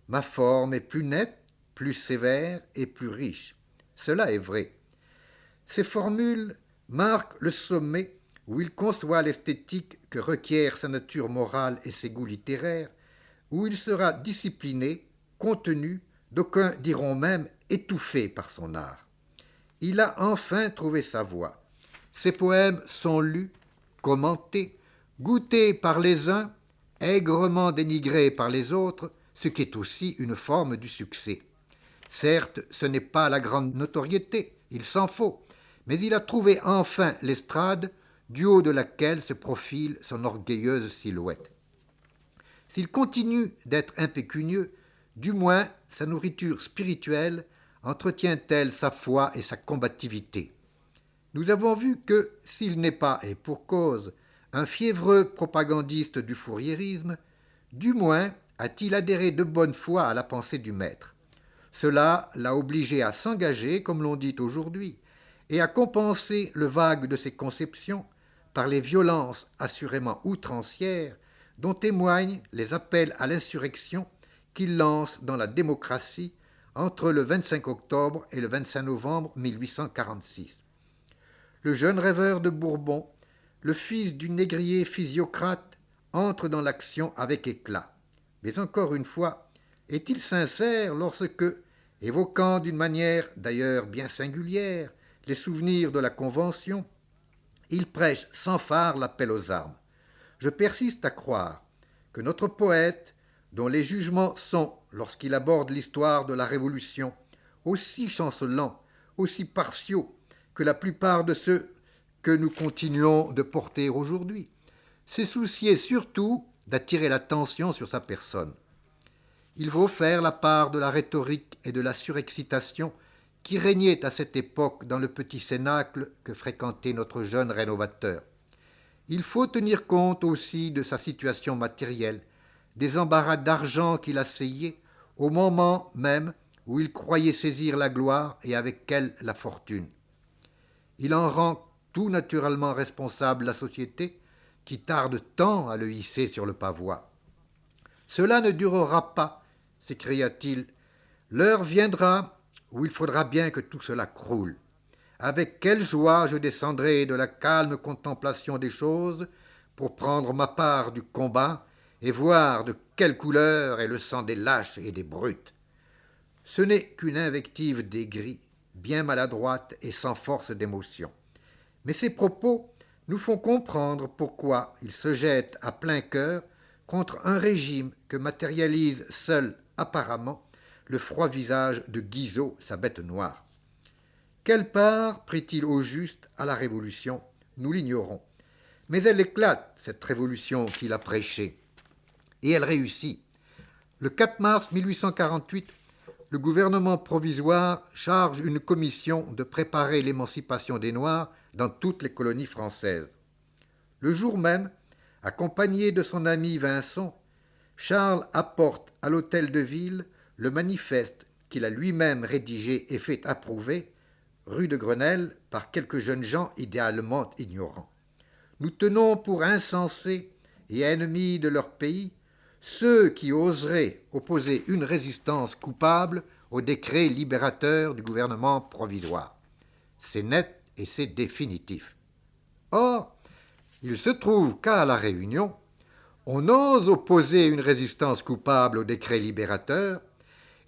Ma forme est plus nette, plus sévère et plus riche. Cela est vrai. Ces formules marquent le sommet où il conçoit l'esthétique que requiert sa nature morale et ses goûts littéraires, où il sera discipliné, contenu, d'aucuns diront même étouffé par son art. Il a enfin trouvé sa voie. Ses poèmes sont lus, commentés, goûtés par les uns, aigrement dénigrés par les autres, ce qui est aussi une forme du succès. Certes, ce n'est pas la grande notoriété, il s'en faut, mais il a trouvé enfin l'estrade du haut de laquelle se profile son orgueilleuse silhouette. S'il continue d'être impécunieux, du moins sa nourriture spirituelle entretient-elle sa foi et sa combativité. Nous avons vu que, s'il n'est pas, et pour cause, un fiévreux propagandiste du fouriérisme, du moins a-t-il adhéré de bonne foi à la pensée du maître. Cela l'a obligé à s'engager, comme l'on dit aujourd'hui, et à compenser le vague de ses conceptions par les violences assurément outrancières dont témoignent les appels à l'insurrection qu'il lance dans la démocratie entre le 25 octobre et le 25 novembre 1846. Le jeune rêveur de Bourbon, le fils du négrier physiocrate, entre dans l'action avec éclat. Mais encore une fois, est-il sincère lorsque, évoquant d'une manière d'ailleurs bien singulière les souvenirs de la Convention, il prêche sans phare l'appel aux armes. Je persiste à croire que notre poète, dont les jugements sont, lorsqu'il aborde l'histoire de la Révolution, aussi chancelants, aussi partiaux que la plupart de ceux que nous continuons de porter aujourd'hui, s'est soucié surtout d'attirer l'attention sur sa personne. Il faut faire la part de la rhétorique et de la surexcitation qui régnait à cette époque dans le petit cénacle que fréquentait notre jeune rénovateur. Il faut tenir compte aussi de sa situation matérielle, des embarras d'argent qui l'assailliient au moment même où il croyait saisir la gloire et avec elle la fortune. Il en rend tout naturellement responsable la société qui tarde tant à le hisser sur le pavois. Cela ne durera pas, s'écria-t-il. L'heure viendra où il faudra bien que tout cela croule. Avec quelle joie je descendrai de la calme contemplation des choses pour prendre ma part du combat et voir de quelle couleur est le sang des lâches et des brutes. Ce n'est qu'une invective d'aigri, bien maladroite et sans force d'émotion. Mais ces propos nous font comprendre pourquoi il se jette à plein cœur contre un régime que matérialise seul, apparemment, le froid visage de Guizot, sa bête noire. Quelle part prit-il au juste à la Révolution? Nous l'ignorons. Mais elle éclate, cette révolution qu'il a prêchée. Et elle réussit. Le 4 mars 1848, le gouvernement provisoire charge une commission de préparer l'émancipation des Noirs dans toutes les colonies françaises. Le jour même, accompagné de son ami Vincent, Charles apporte à l'hôtel de ville le manifeste qu'il a lui-même rédigé et fait approuver, rue de Grenelle, par quelques jeunes gens idéalement ignorants. Nous tenons pour insensés et ennemis de leur pays ceux qui oseraient opposer une résistance coupable au décret libérateur du gouvernement provisoire. C'est net et c'est définitif. Or, il se trouve qu'à La Réunion, on ose opposer une résistance coupable au décret libérateur,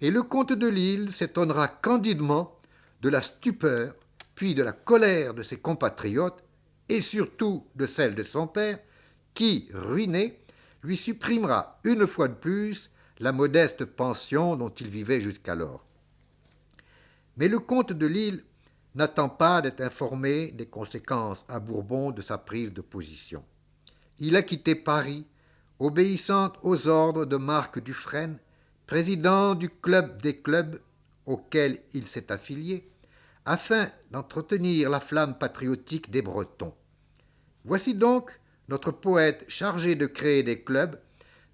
et le comte de Lille s'étonnera candidement de la stupeur, puis de la colère de ses compatriotes, et surtout de celle de son père, qui, ruiné, lui supprimera une fois de plus la modeste pension dont il vivait jusqu'alors. Mais le comte de Lille n'attend pas d'être informé des conséquences à Bourbon de sa prise de position. Il a quitté Paris, obéissant aux ordres de Marc Dufresne, président du club des clubs auquel il s'est affilié, afin d'entretenir la flamme patriotique des Bretons. Voici donc notre poète chargé de créer des clubs,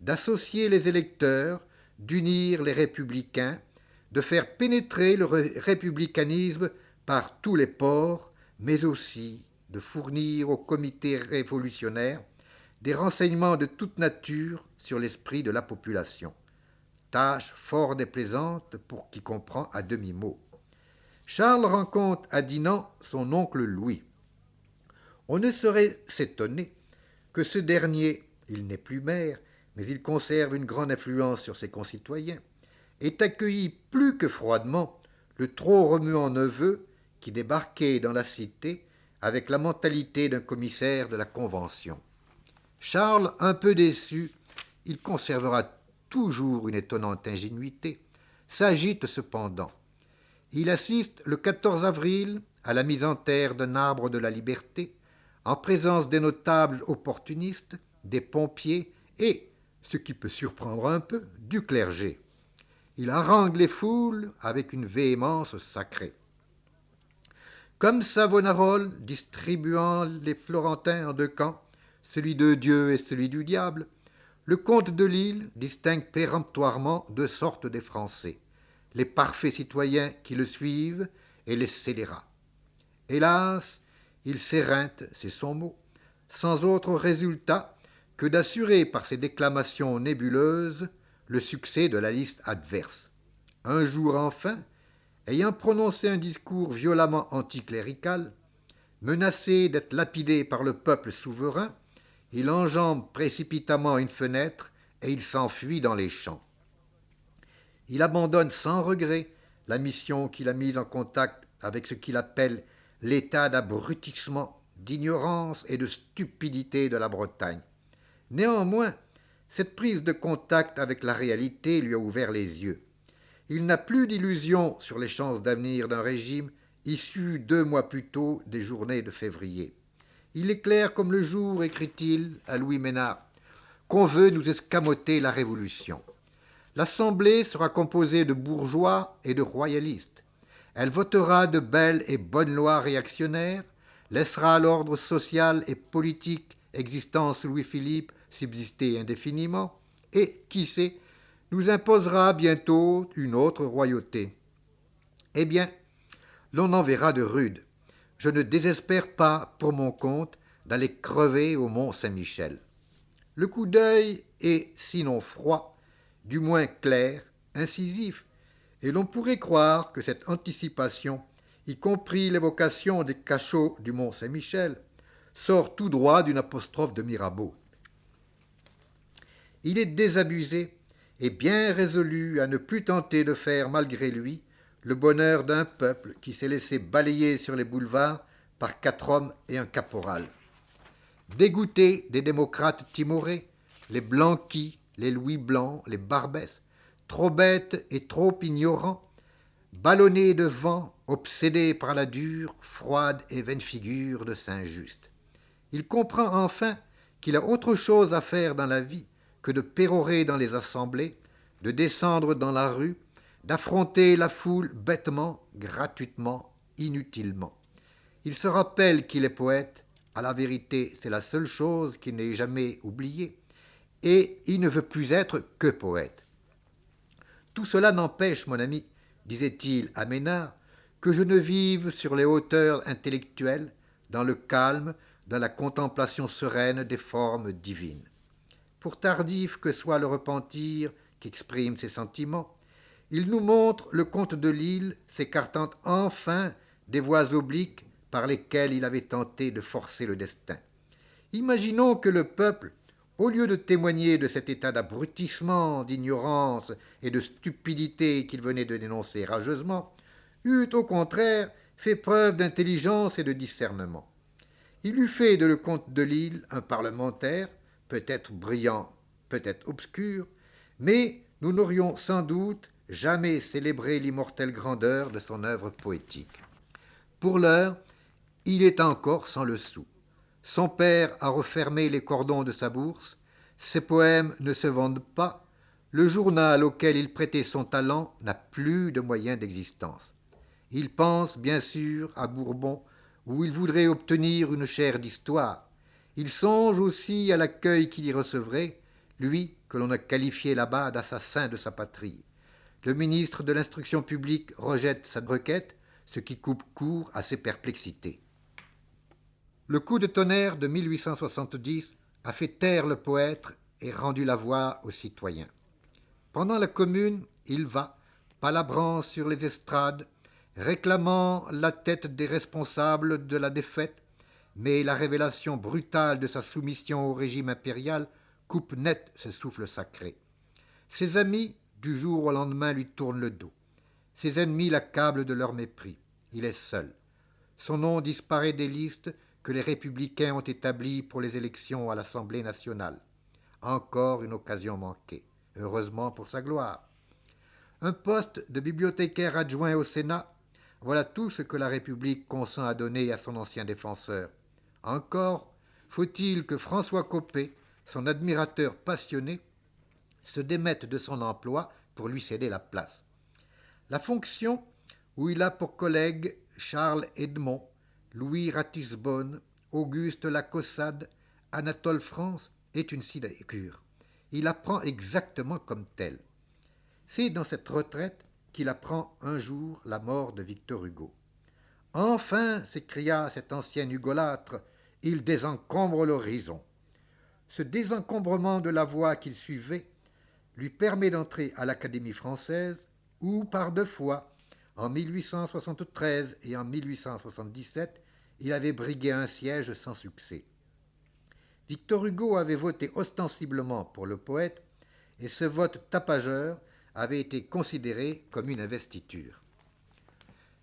d'associer les électeurs, d'unir les républicains, de faire pénétrer le républicanisme par tous les pores, mais aussi de fournir au comité révolutionnaire des renseignements de toute nature sur l'esprit de la population. Tâche fort déplaisante pour qui comprend à demi-mot. Charles rencontre à Dinan son oncle Louis. On ne saurait s'étonner que ce dernier, il n'est plus maire, mais il conserve une grande influence sur ses concitoyens, ait accueilli plus que froidement le trop remuant neveu qui débarquait dans la cité avec la mentalité d'un commissaire de la Convention. Charles, un peu déçu, il conservera toujours une étonnante ingénuité, s'agite cependant. Il assiste le 14 avril à la mise en terre d'un arbre de la liberté, en présence des notables opportunistes, des pompiers et, ce qui peut surprendre un peu, du clergé. Il harangue les foules avec une véhémence sacrée. Comme Savonarole, distribuant les Florentins en deux camps, celui de Dieu et celui du diable, le comte de Lille distingue péremptoirement deux sortes des Français, les parfaits citoyens qui le suivent et les scélérats. Hélas, il s'éreinte, c'est son mot, sans autre résultat que d'assurer par ses déclamations nébuleuses le succès de la liste adverse. Un jour enfin, ayant prononcé un discours violemment anticlérical, menacé d'être lapidé par le peuple souverain, il enjambe précipitamment une fenêtre et il s'enfuit dans les champs. Il abandonne sans regret la mission qu'il a mise en contact avec ce qu'il appelle l'état d'abrutissement, d'ignorance et de stupidité de la Bretagne. Néanmoins, cette prise de contact avec la réalité lui a ouvert les yeux. Il n'a plus d'illusions sur les chances d'avenir d'un régime issu 2 mois plus tôt des journées de février. Il est clair comme le jour, écrit-il à Louis Ménard, qu'on veut nous escamoter la Révolution. L'Assemblée sera composée de bourgeois et de royalistes. Elle votera de belles et bonnes lois réactionnaires, laissera à l'ordre social et politique existant sous Louis-Philippe subsister indéfiniment, et, qui sait, nous imposera bientôt une autre royauté. Eh bien, l'on en verra de rudes. Je ne désespère pas, pour mon compte, d'aller crever au Mont Saint-Michel. Le coup d'œil est, sinon froid, du moins clair, incisif, Et l'on pourrait croire que cette anticipation, y compris l'évocation des cachots du Mont Saint-Michel, sort tout droit d'une apostrophe de Mirabeau. Il est désabusé et bien résolu à ne plus tenter de faire, malgré lui, le bonheur d'un peuple qui s'est laissé balayer sur les boulevards par 4 hommes et un caporal. Dégoûté des démocrates timorés, les Blanqui, les Louis Blanc, les Barbès, trop bêtes et trop ignorants, ballonnés de vent, obsédés par la dure, froide et vaine figure de Saint-Just. Il comprend enfin qu'il a autre chose à faire dans la vie que de pérorer dans les assemblées, de descendre dans la rue, d'affronter la foule bêtement, gratuitement, inutilement. Il se rappelle qu'il est poète, à la vérité c'est la seule chose qu'il n'ait jamais oubliée, et il ne veut plus être que poète. Tout cela n'empêche, mon ami, disait-il à Ménard, que je ne vive sur les hauteurs intellectuelles, dans le calme, dans la contemplation sereine des formes divines. Pour tardif que soit le repentir qu'exprime ses sentiments, il nous montre le comte de Lille s'écartant enfin des voies obliques par lesquelles il avait tenté de forcer le destin. Imaginons que le peuple, au lieu de témoigner de cet état d'abrutissement, d'ignorance et de stupidité qu'il venait de dénoncer rageusement, eût au contraire fait preuve d'intelligence et de discernement. Il eût fait de le comte de Lille un parlementaire, peut-être brillant, peut-être obscur, mais nous n'aurions sans doute jamais célébré l'immortelle grandeur de son œuvre poétique. Pour l'heure, il est encore sans le sou. Son père a refermé les cordons de sa bourse, ses poèmes ne se vendent pas, le journal auquel il prêtait son talent n'a plus de moyens d'existence. Il pense, bien sûr, à Bourbon, où il voudrait obtenir une chaire d'histoire. Il songe aussi à l'accueil qu'il y recevrait, lui que l'on a qualifié là-bas d'assassin de sa patrie. Le ministre de l'Instruction publique rejette sa requête, ce qui coupe court à ses perplexités. Le coup de tonnerre de 1870 a fait taire le poète et rendu la voix aux citoyens. Pendant la Commune, il va, palabrant sur les estrades, réclamant la tête des responsables de la défaite, mais la révélation brutale de sa soumission au régime impérial coupe net ce souffle sacré. Ses amis, du jour au lendemain, lui tournent le dos. Ses ennemis l'accablent de leur mépris. Il est seul. Son nom disparaît des listes que les républicains ont établies pour les élections à l'Assemblée nationale. Encore une occasion manquée, heureusement pour sa gloire. Un poste de bibliothécaire adjoint au Sénat, voilà tout ce que la République consent à donner à son ancien défenseur. Encore faut-il que François Copé, son admirateur passionné, se démette de son emploi pour lui céder la place. La fonction, où il a pour collègues Charles Edmond, Louis Ratisbonne, Auguste Lacaussade, Anatole France, est une sinécure. Il apprend exactement comme tel. C'est dans cette retraite qu'il apprend un jour la mort de Victor Hugo. Enfin, s'écria cet ancien hugolâtre, il désencombre l'horizon. Ce désencombrement de la voie qu'il suivait lui permet d'entrer à l'Académie française où, par 2 fois, en 1873 et en 1877, il avait brigué un siège sans succès. Victor Hugo avait voté ostensiblement pour le poète et ce vote tapageur avait été considéré comme une investiture.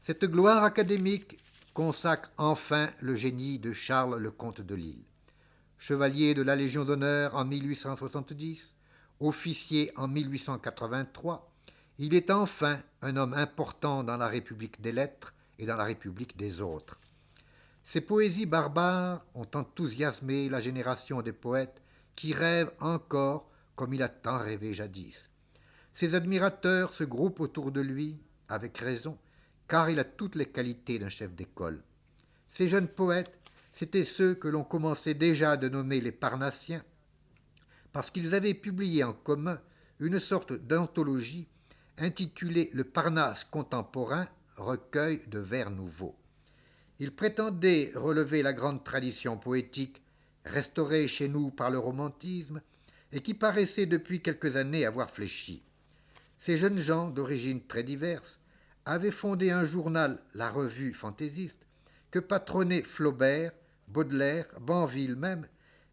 Cette gloire académique consacre enfin le génie de Charles le comte de Lille. Chevalier de la Légion d'honneur en 1870, officier en 1883, il est enfin un homme important dans la République des lettres et dans la République des autres. Ses poésies barbares ont enthousiasmé la génération des poètes qui rêvent encore comme il a tant rêvé jadis. Ses admirateurs se groupent autour de lui, avec raison, car il a toutes les qualités d'un chef d'école. Ces jeunes poètes, c'étaient ceux que l'on commençait déjà de nommer les Parnassiens, parce qu'ils avaient publié en commun une sorte d'anthologie intitulée Le Parnasse contemporain, recueil de vers nouveaux. Ils prétendaient relever la grande tradition poétique, restaurée chez nous par le romantisme, et qui paraissait depuis quelques années avoir fléchi. Ces jeunes gens, d'origines très diverses, avaient fondé un journal, la Revue fantaisiste, que patronnaient Flaubert, Baudelaire, Banville même,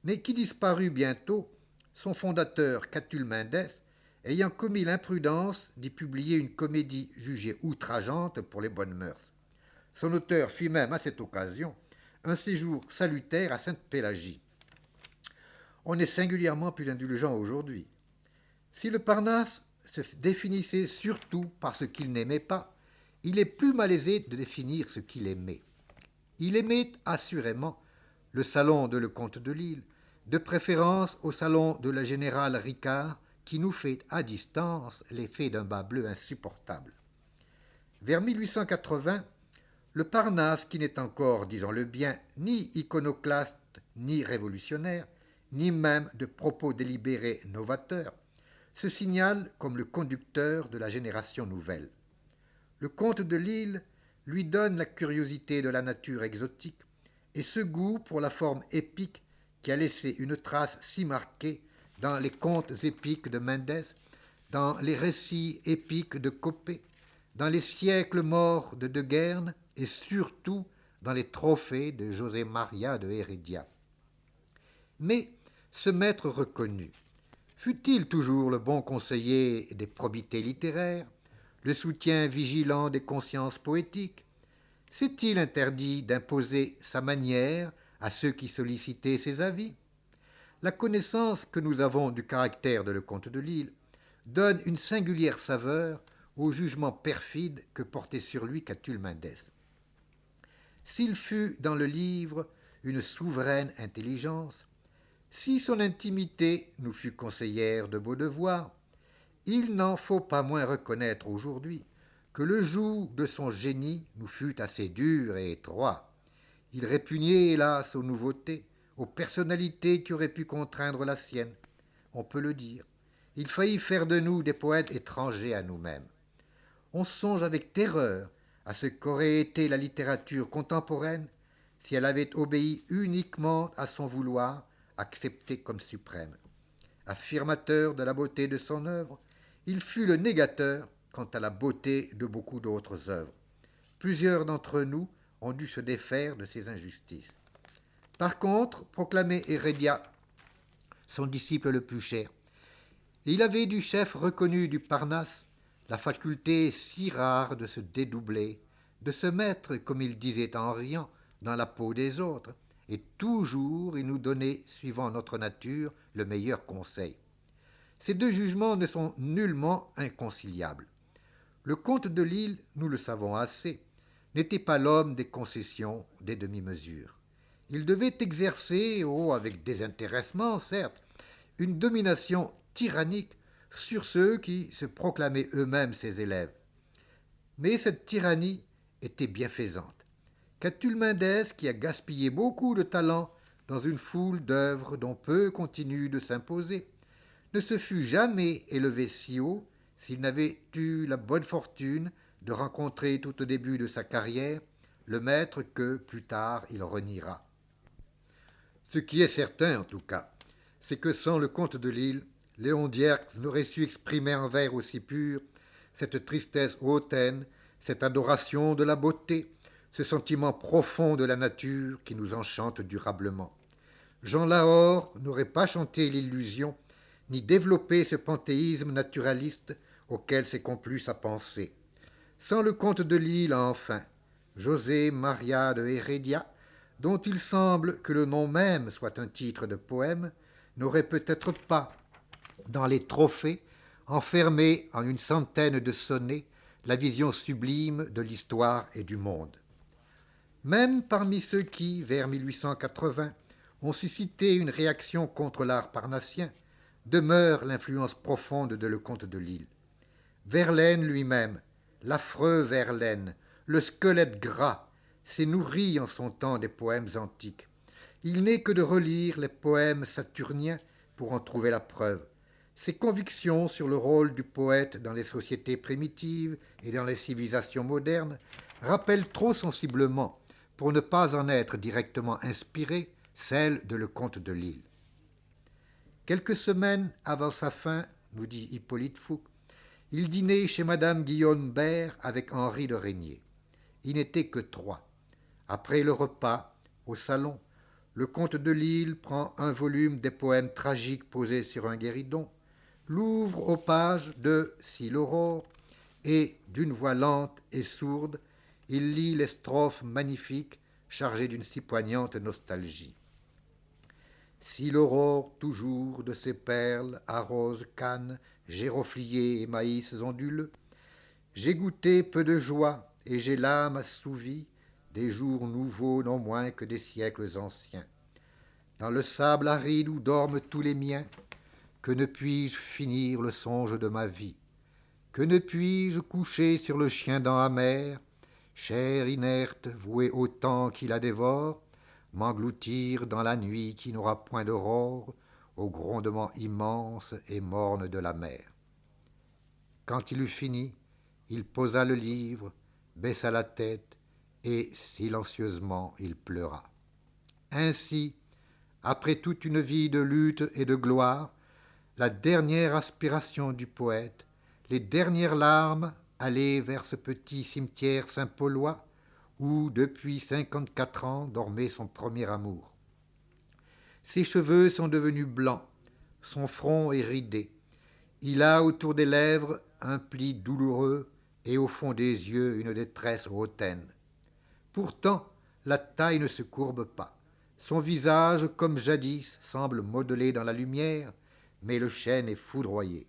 mais qui disparut bientôt, son fondateur, Catulle Mendes, ayant commis l'imprudence d'y publier une comédie jugée outrageante pour les bonnes mœurs. Son auteur fit même, à cette occasion, un séjour salutaire à Sainte-Pélagie. On est singulièrement plus indulgent aujourd'hui. Si le Parnasse se définissait surtout par ce qu'il n'aimait pas, il est plus malaisé de définir ce qu'il aimait. Il aimait assurément le salon de Lecomte de Lille, de préférence au salon de la générale Ricard, qui nous fait à distance l'effet d'un bas bleu insupportable. Vers 1880, le Parnasse, qui n'est encore, disons-le bien, ni iconoclaste ni révolutionnaire, ni même de propos délibérés novateurs, se signale comme le conducteur de la génération nouvelle. Le comte de Lille lui donne la curiosité de la nature exotique et ce goût pour la forme épique qui a laissé une trace si marquée dans les contes épiques de Mendes, dans les récits épiques de Coppée, dans les siècles morts de De Guerne et surtout dans les trophées de José Maria de Heredia. Mais ce maître reconnu, fut-il toujours le bon conseiller des probités littéraires, le soutien vigilant des consciences poétiques? S'est-il interdit d'imposer sa manière à ceux qui sollicitaient ses avis? La connaissance que nous avons du caractère de Lecomte de Lille donne une singulière saveur au jugement perfide que portait sur lui Catulle Mendes. S'il fut dans le livre une souveraine intelligence, si son intimité nous fut conseillère de beaux devoirs, il n'en faut pas moins reconnaître aujourd'hui que le joug de son génie nous fut assez dur et étroit. Il répugnait, hélas, aux nouveautés, aux personnalités qui auraient pu contraindre la sienne. On peut le dire. Il faillit faire de nous des poètes étrangers à nous-mêmes. On songe avec terreur à ce qu'aurait été la littérature contemporaine si elle avait obéi uniquement à son vouloir, accepté comme suprême. Affirmateur de la beauté de son œuvre, il fut le négateur quant à la beauté de beaucoup d'autres œuvres. Plusieurs d'entre nous ont dû se défaire de ces injustices. Par contre, proclamait Heredia, son disciple le plus cher, il avait du chef reconnu du Parnasse la faculté si rare de se dédoubler, de se mettre, comme il disait en riant, dans la peau des autres, et toujours il nous donnait, suivant notre nature, le meilleur conseil. Ces deux jugements ne sont nullement inconciliables. Le comte de Lille, nous le savons assez, n'était pas l'homme des concessions, des demi-mesures. Il devait exercer, avec désintéressement certes, une domination tyrannique sur ceux qui se proclamaient eux-mêmes ses élèves. Mais cette tyrannie était bienfaisante. Catulle Mendes, qui a gaspillé beaucoup de talent dans une foule d'œuvres dont peu continuent de s'imposer, ne se fût jamais élevé si haut s'il n'avait eu la bonne fortune de rencontrer tout au début de sa carrière le maître que, plus tard, il reniera. Ce qui est certain, en tout cas, c'est que sans le comte de Lille, Léon Dierx n'aurait su exprimer en vers aussi pur cette tristesse hautaine, cette adoration de la beauté, ce sentiment profond de la nature qui nous enchante durablement. Jean Lahore n'aurait pas chanté l'illusion, ni développé ce panthéisme naturaliste auquel s'est complue sa pensée. Sans le comte de Lille, enfin, José Maria de Heredia, dont il semble que le nom même soit un titre de poème, n'aurait peut-être pas, dans les trophées, enfermé en une centaine de sonnets la vision sublime de l'histoire et du monde. Même parmi ceux qui, vers 1880, ont suscité une réaction contre l'art parnassien, demeure l'influence profonde de Lecomte de Lille. Verlaine lui-même, l'affreux Verlaine, le squelette gras, s'est nourri en son temps des poèmes antiques. Il n'est que de relire les poèmes saturniens pour en trouver la preuve. Ses convictions sur le rôle du poète dans les sociétés primitives et dans les civilisations modernes rappellent trop sensiblement, pour ne pas en être directement inspiré, celles de Lecomte de Lille. Quelques semaines avant sa fin, nous dit Hippolyte Fouque, Il dînait chez madame Guillaume Bert avec Henri de Régnier. Ils n'étaient que trois. Après le repas, au salon, le comte de Lille prend un volume des poèmes tragiques posés sur un guéridon, l'ouvre aux pages de Si l'aurore, et, d'une voix lente et sourde, il lit les strophes magnifiques chargées d'une si poignante nostalgie. Si l'aurore toujours de ses perles arrose cannes, gérofliers et maïs onduleux, j'ai goûté peu de joie et j'ai l'âme assouvie des jours nouveaux non moins que des siècles anciens. Dans le sable aride où dorment tous les miens, que ne puis-je finir le songe de ma vie? Que ne puis-je coucher sur le chien-dent amer, chair inerte vouée au temps qui la dévore, m'engloutir dans la nuit qui n'aura point d'aurore, au grondement immense et morne de la mer. Quand il eut fini, il posa le livre, baissa la tête, et silencieusement il pleura. Ainsi, après toute une vie de lutte et de gloire, la dernière aspiration du poète, les dernières larmes allaient vers ce petit cimetière Saint-Paulois où, depuis 54 ans, dormait son premier amour. Ses cheveux sont devenus blancs, son front est ridé. Il a autour des lèvres un pli douloureux et au fond des yeux une détresse hautaine. Pourtant, la taille ne se courbe pas. Son visage, comme jadis, semble modelé dans la lumière, mais le chêne est foudroyé.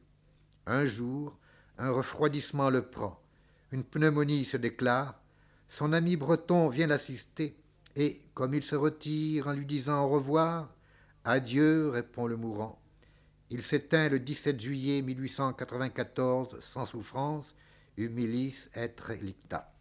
Un jour, un refroidissement le prend. Une pneumonie se déclare. Son ami breton vient l'assister, et, comme il se retire en lui disant au revoir, adieu, répond le mourant. Il s'éteint le 17 juillet 1894 sans souffrance, humilis et relicta.